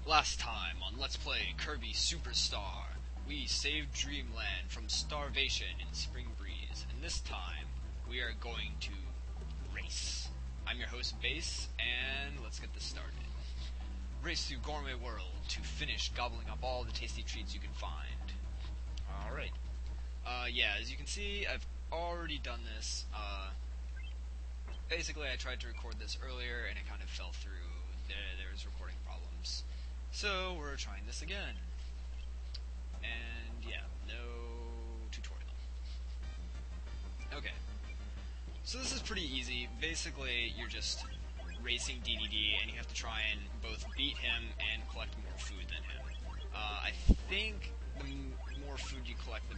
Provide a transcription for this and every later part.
Last time on Let's Play Kirby Superstar, we saved Dreamland from starvation in Spring Breeze, and this time we are going to race. I'm your host Base, and let's get this started. Race through Gourmet World to finish gobbling up all the tasty treats you can find. Alright. Yeah, as you can see, I've already done this. Basically, I tried to record this earlier, and it kind of fell through. There was recording problems. So, we're trying this again. And, yeah, no tutorial. Okay. So this is pretty easy. Basically, you're just racing DDD, and you have to try and both beat him and collect more food than him. I think the more food you collect, the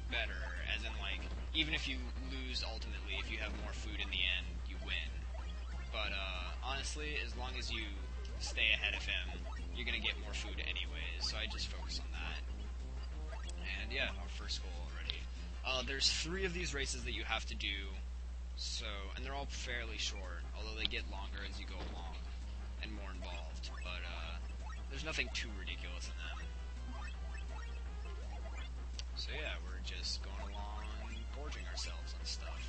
better. As in, like, even if you lose ultimately, if you have more food in the end, you win. But, honestly, as long as you stay ahead of him, you're gonna get more food anyways, so I just focus on that. And yeah, our first goal already. There's 3 of these races that you have to do, so, and they're all fairly short, although they get longer as you go along, and more involved, but, there's nothing too ridiculous in them. So yeah, we're just going along, gorging ourselves on stuff.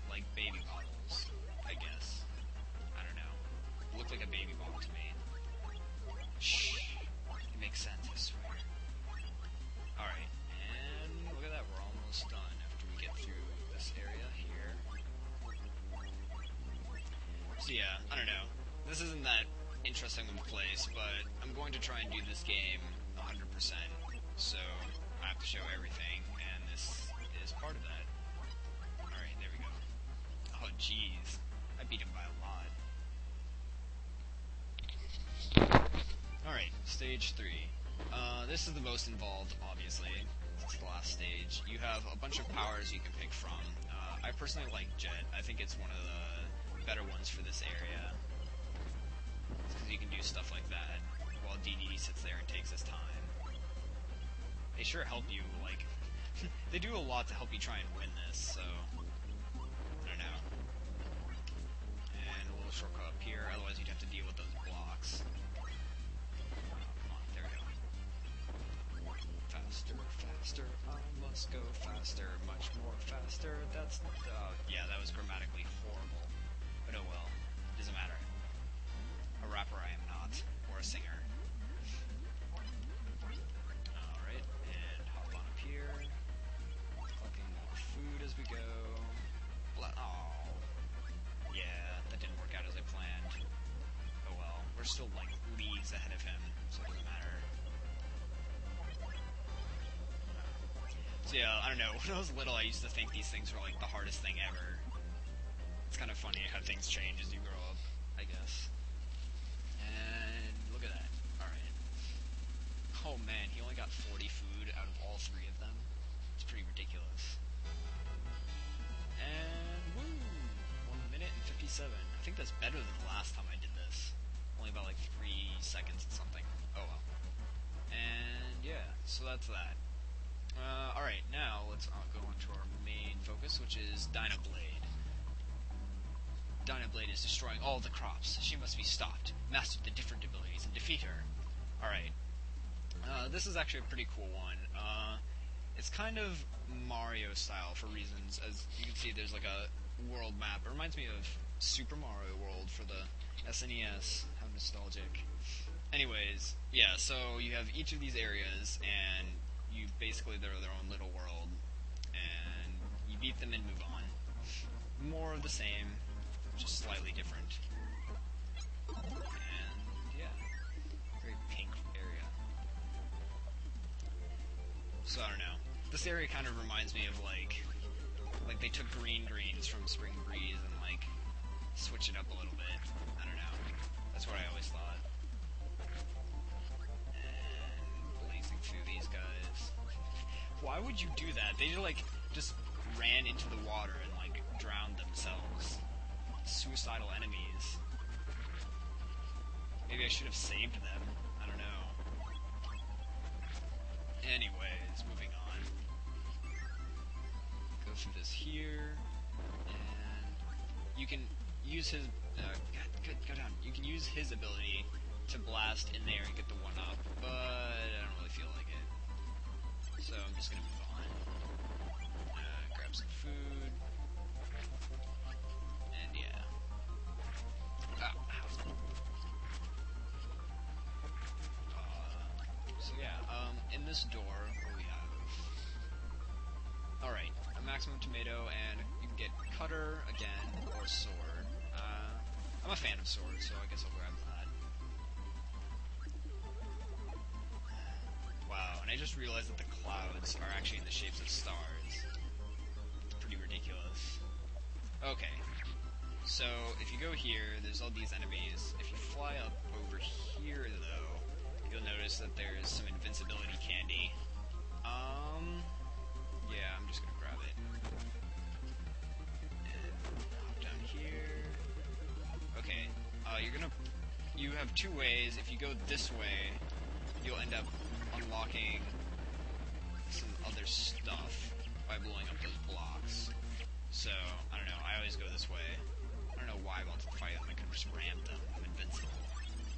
Like baby bottles, I guess. I don't know. It looked like a baby bottle to me. Shh. It makes sense, I swear. Alright, and look at that, we're almost done after we get through this area here. So yeah, I don't know. This isn't that interesting of a place, but I'm going to try and do this game 100%. So, I have to show everything, and this is part of that. Alright, there we go. Oh, jeez. I beat him by a lot. Alright, stage 3. This is the most involved, obviously. It's the last stage. You have a bunch of powers you can pick from. I personally like Jet. I think it's one of the better ones for this area. Because you can do stuff like that, while DDD sits there and takes his time. They sure help you, like, they do a lot to help you try and win this, so, I don't know. And a little shortcut up here, otherwise you'd have to deal with those blocks. Oh, come on, there we go. Faster, faster, I must go faster, much more faster, that's, yeah, that was grammatically horrible. But oh well, doesn't matter. A rapper I am not, or a singer. Alright, and hop on up here. Collecting more food as we go. Oh, yeah, that didn't work out as I planned. Oh well, we're still like leagues ahead of him, so it doesn't matter. So yeah, I don't know, when I was little I used to think these things were like the hardest thing ever. It's kind of funny how things change as you grow up, I guess. And look at that. Alright. Oh man, he only got 40 food out of all 3 of them. It's pretty ridiculous. And woo! 1 minute and 57. I think that's better than the last time I did this. Only about like 3 seconds and something. Oh well. And yeah, so that's that. Alright, now let's go on to our main focus, which is Dynablade. Dynablade is destroying all the crops. She must be stopped. Master the different abilities and defeat her. Alright. This is actually a pretty cool one. It's kind of Mario style for reasons. As you can see, there's like a world map. It reminds me of Super Mario World for the SNES. How nostalgic. Anyways, yeah, so you have each of these areas, and you basically, they're their own little world. And you beat them and move on. More of the same, just slightly different. And yeah, very pink area. So I don't know. This area kind of reminds me of like they took greens from Spring Breeze and like switched it up a little bit. I don't know. That's what I always thought. And blazing through these guys. Why would you do that? They like just ran into the water and like drowned themselves. Suicidal enemies. Maybe I should have saved them. I don't know. Anyways, moving on. Go through this here, and you can use his. Go down. You can use his ability to blast in there and get the 1-up, but I don't really feel like it. So I'm just gonna move on. Grab some food. And yeah. So yeah, in this door, what do we have? Alright, a maximum tomato, and you can get cutter again, or sword. I'm a fan of swords, so I guess I'll grab that. Wow, and I just realized that the clouds are actually in the shapes of stars. It's pretty ridiculous. Okay, so if you go here, there's all these enemies. If you fly up over here, though, you'll notice that there's some invincibility candy. Yeah, I'm just gonna grab it. And hop down here. Okay, you have two ways. If you go this way, you'll end up unlocking some other stuff by blowing up those blocks. So, I don't know, I always go this way. I don't know why I want to fight them, I could just ram them. I'm invincible.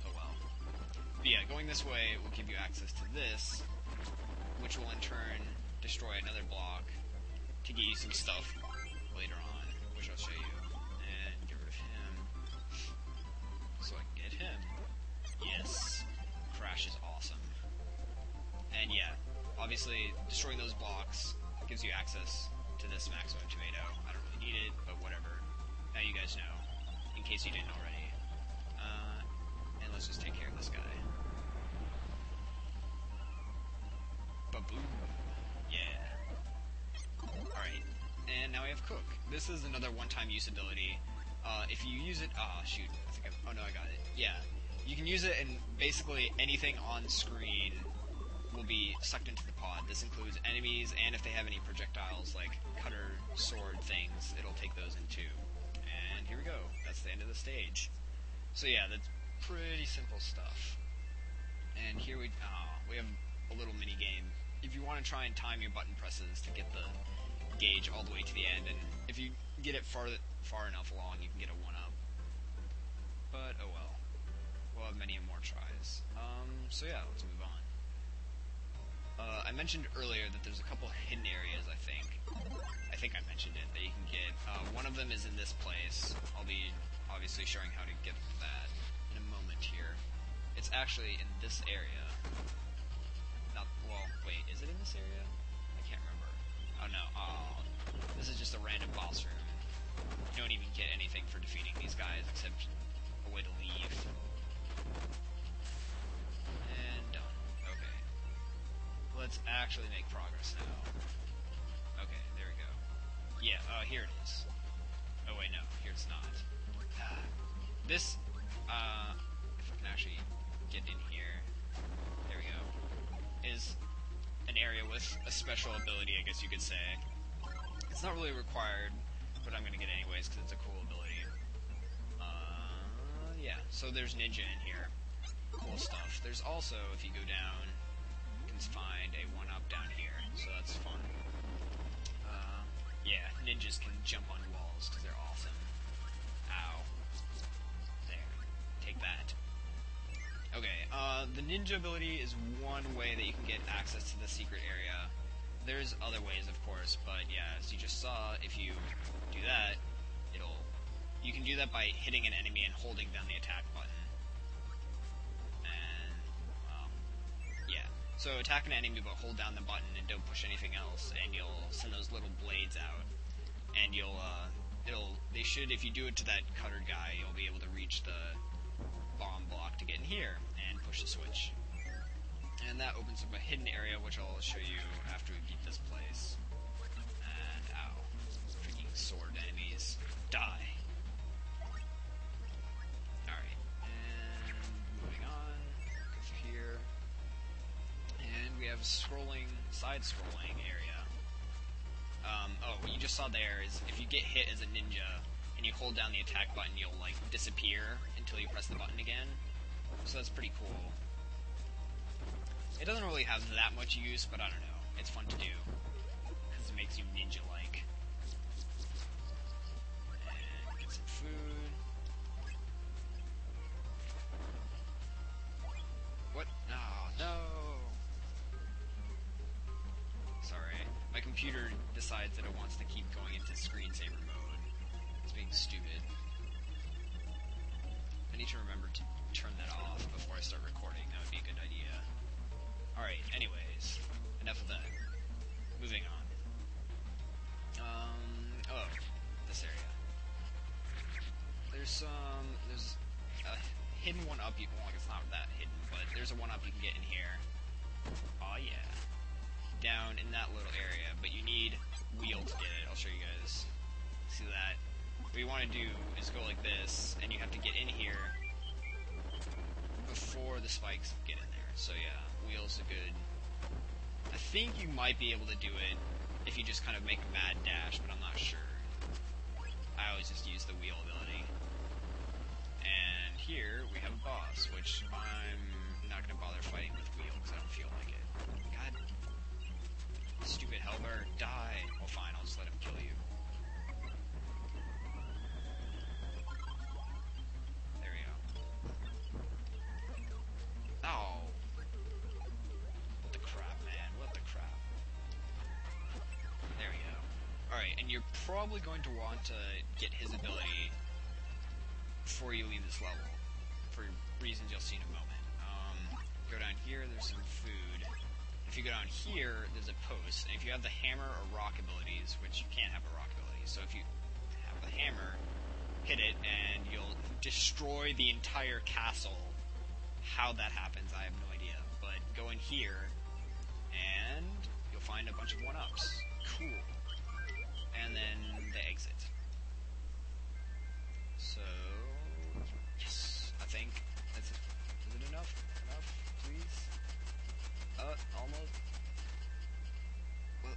Oh well. But yeah, going this way will give you access to this, which will in turn destroy another block to get you some stuff later on, which I'll show you. And get rid of him, so I can get him. Yes. Crash is awesome. And yeah, obviously, destroying those blocks gives you access to this maximum tomato. I don't really need it, but whatever. Now you guys know, in case you didn't already. And let's just take care of this guy. Ba-boom. Yeah. Alright, and now we have Cook. This is another one-time use ability. If you use it... shoot. Oh, no, I got it. Yeah. You can use it, and basically anything on screen will be sucked into the pod. This includes enemies, and if they have any projectiles, like cutter, sword things, it'll take those in too. And here we go. That's the end of the stage. So yeah, that's pretty simple stuff. And here we have a little mini game. If you want to try and time your button presses to get the gauge all the way to the end, and if you get it far enough along, you can get a 1-up. But oh well. We'll have many more tries. So yeah, let's move on. I mentioned earlier that there's a couple hidden areas, I think I mentioned it, that you can get. One of them is in this place. I'll be obviously showing how to get that in a moment here. It's actually in this area. Wait, is it in this area? I can't remember. Oh no, this is just a random boss room. You don't even get anything for defeating these guys, except a way to leave. And done. Okay. Let's actually make progress now. Okay, there we go. Yeah, here it is. Oh wait, no, here it's not. This, if I can actually get in here, there we go, is an area with a special ability, I guess you could say. It's not really required, but I'm gonna get it anyways because it's a cool ability. Yeah, so there's Ninja in here. Cool stuff. There's also, if you go down, you can find a 1-up down here, so that's fun. Yeah, ninjas can jump on walls because they're awesome. Ow. There. Take that. Okay, the ninja ability is one way that you can get access to the secret area. There's other ways, of course, but yeah, as you just saw, if you do that, you can do that by hitting an enemy and holding down the attack button. And, yeah. So attack an enemy, but hold down the button and don't push anything else, and you'll send those little blades out. And they should, if you do it to that cutter guy, you'll be able to reach the bomb block to get in here and push the switch. And that opens up a hidden area, which I'll show you after we beat this place. And, ow. Freaking sword enemies. Die. Alright, and moving on. Go through here. And we have a side-scrolling area. What you just saw there is if you get hit as a ninja and you hold down the attack button, you'll, like, disappear until you press the button again. So that's pretty cool. It doesn't really have that much use, but I don't know. It's fun to do. Because it makes you ninja-like. And get some food. computer decides that it wants to keep going into screensaver mode. It's being stupid. I need to remember to turn that off before I start recording. That would be a good idea. Alright, anyways. Enough of that. Moving on. Oh, this area. There's a hidden one-up you can, well, it's not that hidden, but there's a one-up you can get in here. Oh yeah. Down in that little area, but you need wheel to get it. I'll show you guys. See that? What you want to do is go like this, and you have to get in here before the spikes get in there. So yeah, wheel's a good... I think you might be able to do it if you just kind of make a mad dash, but I'm not sure. I always just use the wheel ability. And here we have a boss, which I'm not going to bother fighting with wheel because I don't feel like it. God, stupid Hellbear, die! Well, fine, I'll just let him kill you. There we go. Oh! What the crap, man? What the crap? There we go. Alright, and you're probably going to want to get his ability before you leave this level, for reasons you'll see in a moment. Go down here, there's some food. If you go down here, there's a post, and if you have the hammer or rock abilities, which you can't have a rock ability, so if you have the hammer, hit it, and you'll destroy the entire castle. How that happens, I have no idea, but go in here, and you'll find a bunch of one-ups. Cool. And then the exit. So, yes, I think that's it. Is it enough? Enough, please? Almost. Well,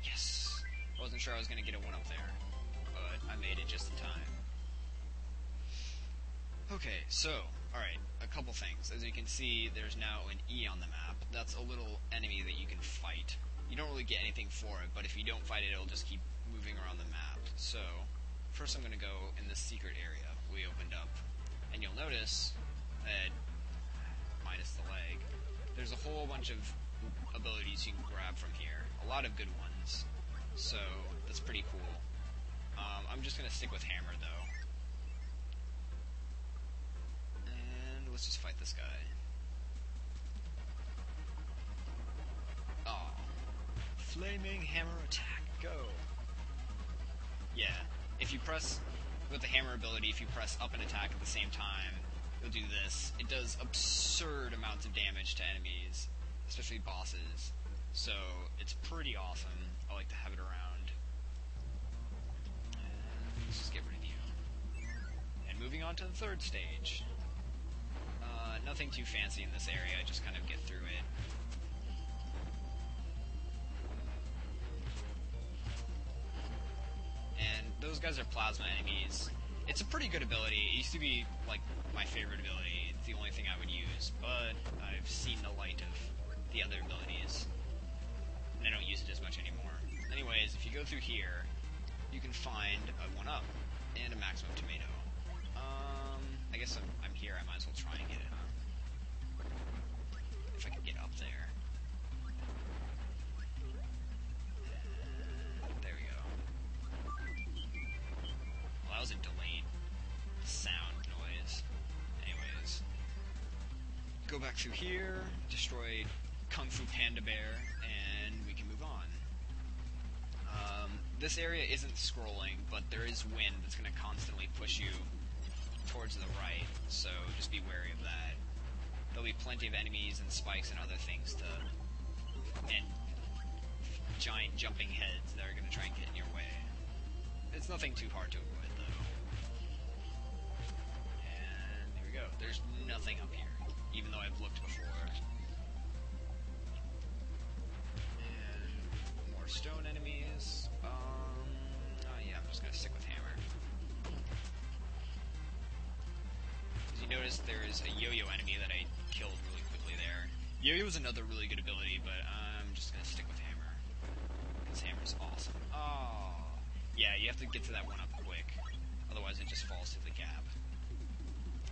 yes. I wasn't sure I was going to get a one up there, but I made it just in time. Okay, so, alright, a couple things. As you can see, there's now an E on the map. That's a little enemy that you can fight. You don't really get anything for it, but if you don't fight it, it'll just keep moving around the map. So, first I'm going to go in this secret area we opened up, and you'll notice that, minus the leg, there's a whole bunch of abilities you can grab from here. A lot of good ones, so that's pretty cool. I'm just going to stick with hammer, though. And let's just fight this guy. Oh. Flaming hammer attack, go! Yeah, if you press, with the hammer ability, if you press up and attack at the same time, you'll do this. It does absurd amounts of damage to enemies, especially bosses, so it's pretty awesome. I like to have it around. And let's just get rid of you. And moving on to the third stage. Nothing too fancy in this area, just kind of get through it. And those guys are plasma enemies. It's a pretty good ability. It used to be, like, my favorite ability. It's the only thing I would use, but I've seen the light of the other abilities, and I don't use it as much anymore. Anyways, if you go through here, you can find a 1-up and a maximum tomato. I guess I'm here, I might as well try and get it, huh? If I can get up there. There we go. Well, that was a delayed sound noise. Anyways. Go back through here, destroy Kung Fu Panda Bear, and we can move on. This area isn't scrolling, but there is wind that's going to constantly push you towards the right, so just be wary of that. There'll be plenty of enemies and spikes and other things and giant jumping heads that are going to try and get in your way. It's nothing too hard to avoid, though. And here we go. There's nothing up here, even though I've looked before. And more stone enemies. Yeah, I'm just going to stick with hammer. As you notice, there's a yo-yo enemy that I killed really quickly there. Yo-yo is another really good ability, but I'm just going to stick with hammer. Because hammer's awesome. Oh, yeah, you have to get to that 1-up quick. Otherwise it just falls through the gap.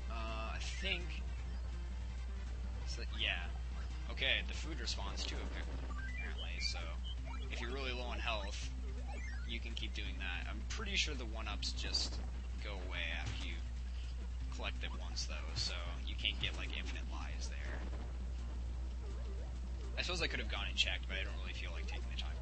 I think... So, yeah. Okay, the food responds too, apparently, so... If you're really keep doing that. I'm pretty sure the 1-ups just go away after you collect them once, though, so you can't get, like, infinite lives there. I suppose I could have gone and checked, but I don't really feel like taking the time